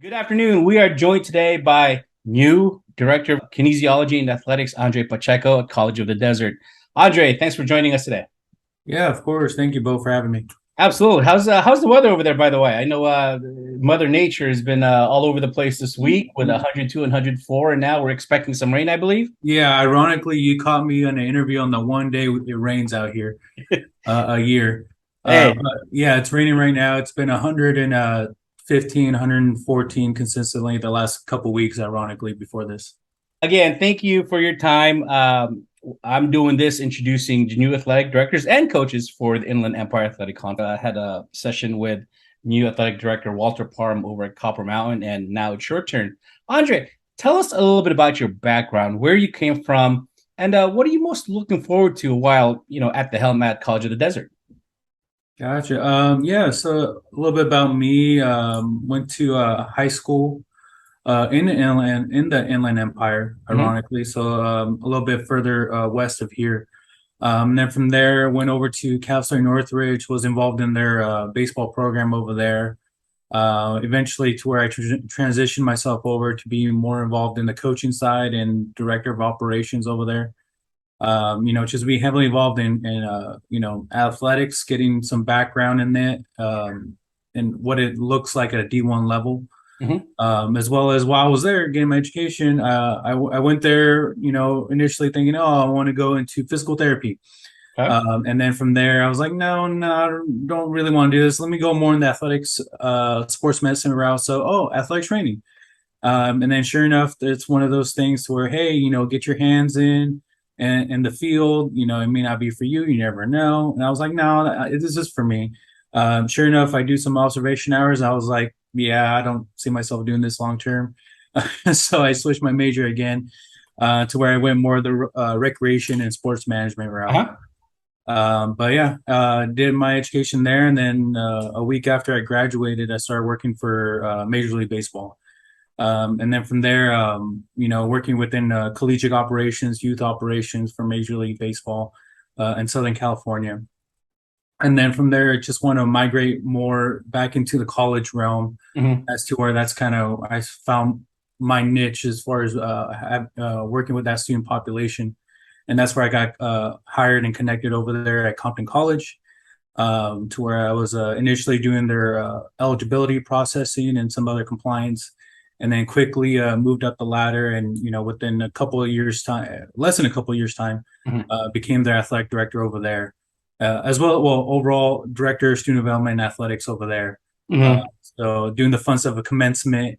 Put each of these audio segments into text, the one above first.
Good afternoon. We are joined today by new Director of Kinesiology and Athletics, Andree Pacheco at College of the Desert. Andree, thanks for joining us today. Yeah, of course. Thank you both for having me. Absolutely. How's the weather over there, by the way? I know Mother Nature has been all over the place this week with 102 and 104, and now we're expecting some rain, I believe. Yeah, ironically, you caught me on an interview on the one day it rains out here a year. Hey, But yeah, it's raining right now. It's been 115, 114 consistently the last couple weeks, ironically, before this. again, thank you for your time. I'm doing this introducing new athletic directors and coaches for the Inland Empire Athletic Conference. I had a session with new athletic director Walter Parham over at Copper Mountain, and now it's your turn. Andree, tell us a little bit about your background, where you came from, and what are you most looking forward to while at the helm at College of the Desert? Gotcha. Yeah, so a little bit about me. Went to high school in the Inland Empire, Mm-hmm. ironically, so a little bit further west of here. Then from there, went over to Cal State Northridge, was involved in their baseball program over there. Eventually, to where I transitioned myself over to being more involved in the coaching side and director of operations over there. Just be heavily involved in athletics, getting some background in that, and what it looks like at a D1 level, Mm-hmm. as well as while I was there getting my education. I went there, initially thinking, oh, I want to go into physical therapy. Okay. And then from there, I was like, no, I don't really want to do this. Let me go more in the athletics, sports medicine route. So, athletic training. And then sure enough, it's one of those things where, hey, get your hands in the field. It may not be for you. You never know. And I was like, no, this is for me. Sure enough, I do some observation hours. I was like, yeah, I don't see myself doing this long term. So I switched my major again to where I went more the recreation and sports management route. Uh-huh. But yeah, did my education there, and then a week after I graduated, I started working for Major League Baseball. And then from there, working within collegiate operations, youth operations for Major League Baseball in Southern California. And then from there, I just want to migrate more back into the college realm Mm-hmm. as to where that's kind of I found my niche as far as working with that student population. And that's where I got hired and connected over there at Compton College, to where I was initially doing their eligibility processing and some other compliance, and then quickly moved up the ladder. And within a couple of years' time, less than a couple of years' time, Mm-hmm. became their athletic director over there, as well. Well, overall director of student development and athletics over there. Mm-hmm. So doing the fun stuff of commencement,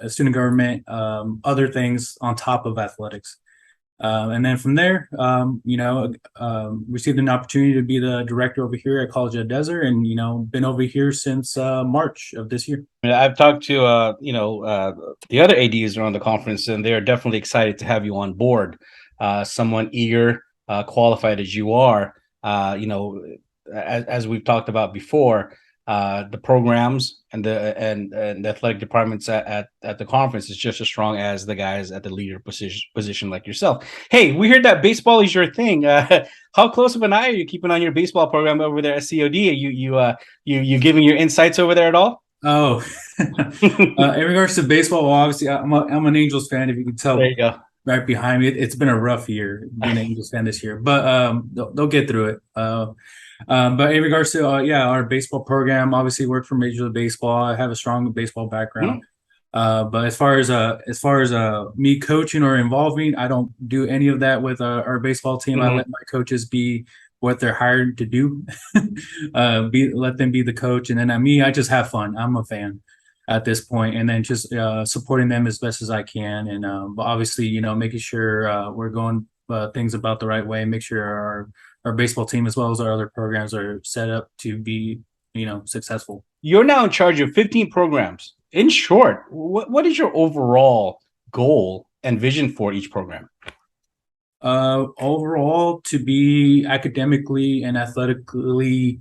student government, other things on top of athletics. And then from there, received an opportunity to be the director over here at College of the Desert, and been over here since March of this year. I've talked to the other ADs around the conference, and they're definitely excited to have you on board. Someone eager, qualified as you are. As we've talked about before, the programs and the athletic departments at the conference is just as strong as the guys at the leader position like yourself. Hey, we heard that baseball is your thing. How close of an eye are you keeping on your baseball program over there at COD? Are you giving your insights over there at all? Oh, in regards to baseball, well, obviously I'm an Angels fan. If you can There tell you go. right behind me, it's been a rough year being an Angels fan this year, but they'll get through it. But in regards to yeah, our baseball program, obviously work for Major League Baseball. I have a strong baseball background. Mhm. But as far as me coaching or involving, I don't do any of that with our baseball team. I Mhm. let my coaches be what they're hired to do. Let them be the coach, and then me, I just have fun. I'm a fan at this point, and then just supporting them as best as I can, and but obviously, making sure we're going things about the right way, make sure our baseball team as well as our other programs are set up to be successful. You're now in charge of 15 programs. In short, what is your overall goal and vision for each program? Overall, to be academically and athletically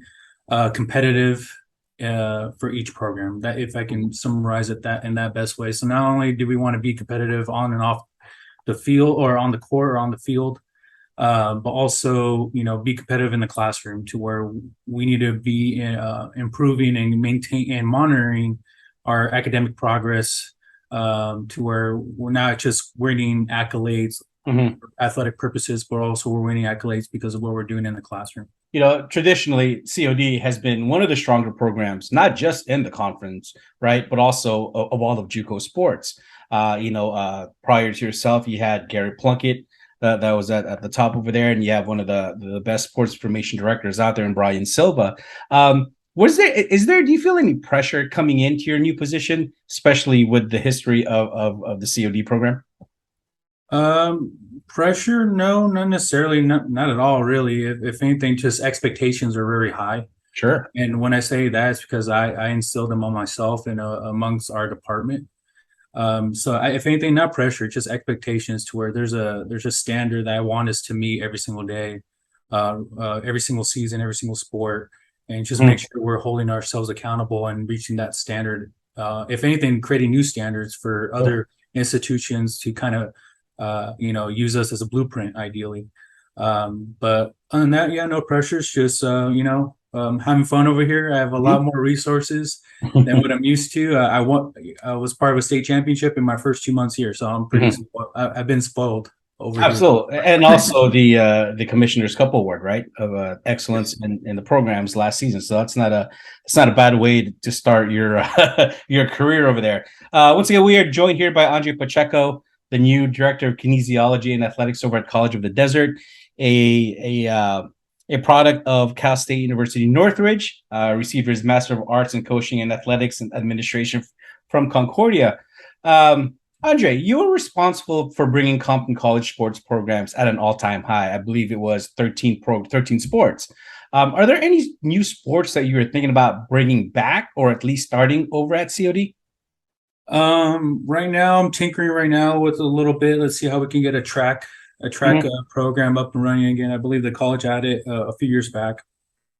competitive for each program. That if I can summarize it that in that best way. So not only do we want to be competitive on and off the field or on the court or on the field, but also be competitive in the classroom to where we need to be improving and maintain and monitoring our academic progress, to where we're not just winning accolades Mhm. for athletic purposes, but also we're winning accolades because of what we're doing in the classroom. Traditionally, COD has been one of the stronger programs, not just in the conference, right, but also of all of JUCO sports. Prior to yourself, you had Gary Plunkett that was at the top over there, and you have one of the best sports information directors out there in Brian Silva. Do you feel any pressure coming into your new position, especially with the history of the COD program? Um, Pressure? No, not necessarily. Not at all, really. If anything, just expectations are very high. Sure. And when I say that, it's because I instilled them on myself and amongst our department. If anything, not pressure, just expectations to where there's a standard that I want us to meet every single day, every single season, every single sport, and just make Mhm. sure we're holding ourselves accountable and reaching that standard. If anything, creating new standards for other institutions to kind of use us as a blueprint, ideally. But other than that, yeah, no pressures. Just having fun over here. I have a lot Mhm. more resources than what I'm used to. I was part of a state championship in my first 2 months here, so I'm pretty Mhm. spoiled. I've been spoiled over here. Absolutely, and also the Commissioner's Cup Award, right, of excellence Yes. in the programs last season. So that's not a bad way to start your your career over there. Once again, we are joined here by Andree Pacheco, the new director of kinesiology and athletics over at College of the Desert, a product of Cal State University Northridge. Received his Master of Arts in Coaching and Athletics and Administration from Concordia. Um, Andree, you were responsible for bringing Compton College sports programs at an all-time high. I believe it was 13 sports. Are there any new sports that you were thinking about bringing back or at least starting over at COD? Right now I'm tinkering right now with a little bit. Let's see how we can get a track Mm-hmm. program up and running again. I believe the college had it a few years back.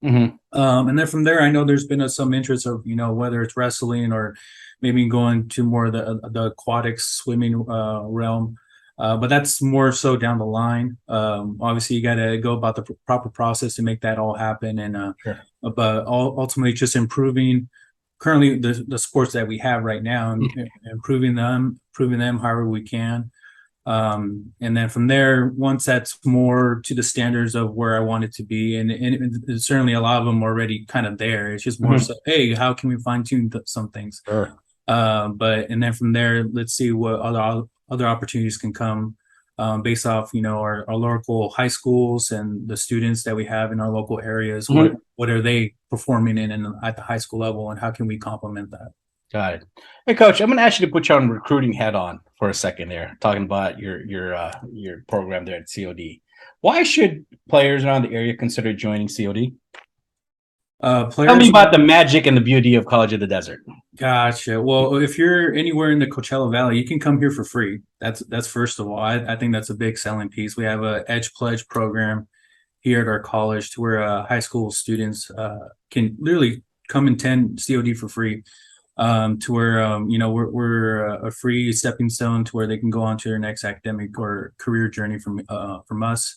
Mm-hmm. And then from there, I know there's been some interest of whether it's wrestling or maybe going to more of the aquatics swimming realm. But that's more so down the line. Obviously, you got to go about the proper process to make that all happen, and Sure. but ultimately just improving currently the sports that we have right now and improving them however we can. And then from there, once that's more to the standards of where I want it to be, and certainly a lot of them already kind of there. It's just more Mm-hmm. so, hey, how can we fine tune some things? Sure. But and then from there, let's see what other opportunities can come based off our local high schools and the students that we have in our local areas. What Mm-hmm. what are they performing in and at the high school level, and how can we complement that? Got it. Hey, Coach, I'm going to ask you to put you on recruiting head on for a second there, talking about your program there at COD. Why should players around the area consider joining COD? Tell me Players about the magic and the beauty of College of the Desert. Gotcha. Well, if you're anywhere in the Coachella Valley, you can come here for free. That's first of all. I think that's a big selling piece. We have a Edge Pledge program here at our college to where high school students can literally come and attend COD for free. To where we're a free stepping stone to where they can go on to their next academic or career journey from us.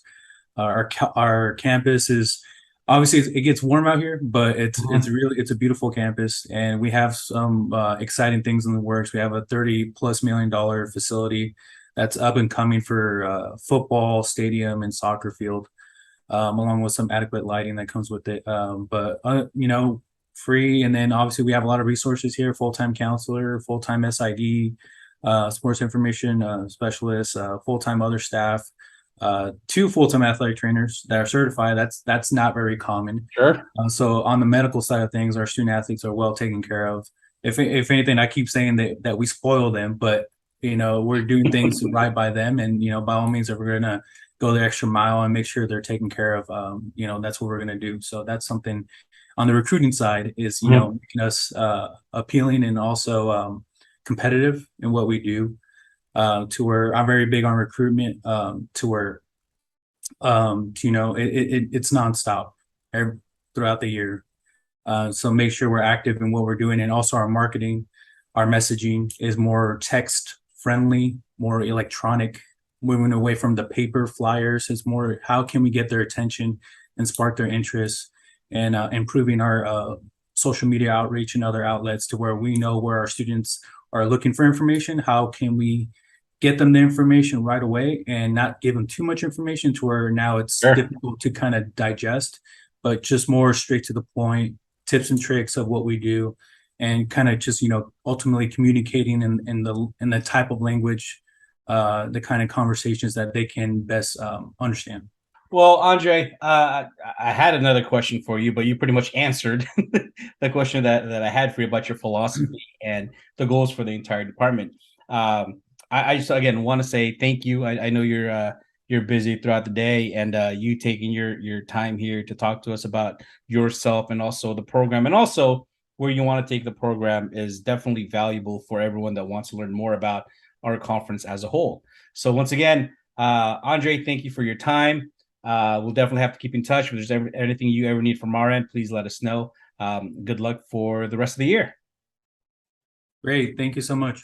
Our campus is obviously it gets warm out here, but it's a beautiful campus, and we have some exciting things in the works. We have a $30+ million facility that's up and coming for football stadium and soccer field, along with some adequate lighting that comes with it. But free, and then obviously we have a lot of resources here: full-time counselor, full-time SID, sports information specialist, full-time other staff, two full-time athletic trainers that are certified. That's not very common. Sure. So on the medical side of things, our student athletes are well taken care of. If anything, I keep saying that we spoil them, but we're doing things right by them, and by all means, if we're gonna go the extra mile and make sure they're taken care of, that's what we're gonna do. So that's something on the recruiting side is Mhm. making us appealing and also competitive in what we do. To where I'm very big on recruitment. To where it's nonstop throughout the year. So make sure we're active in what we're doing, and also our marketing, our messaging is more text friendly, more electronic, moving away from the paper flyers. It's more how can we get their attention and spark their interest, and improving our social media outreach and other outlets to where we know where our students are looking for information. How can we get them the information right away and not give them too much information to where now it's Sure. difficult to kind of digest, but just more straight to the point, tips and tricks of what we do, and kind of just ultimately communicating in the type of language, the kind of conversations that they can best understand. Well, Andre, I had another question for you, but you pretty much answered the question that I had for you about your philosophy and the goals for the entire department. I just again want to say thank you. I know you're busy throughout the day, and you taking your time here to talk to us about yourself and also the program, and also where you want to take the program is definitely valuable for everyone that wants to learn more about our conference as a whole. So once again, Andre, thank you for your time. We'll definitely have to keep in touch. If there's anything you ever need from our end, please let us know. Good luck for the rest of the year. Great. Thank you so much.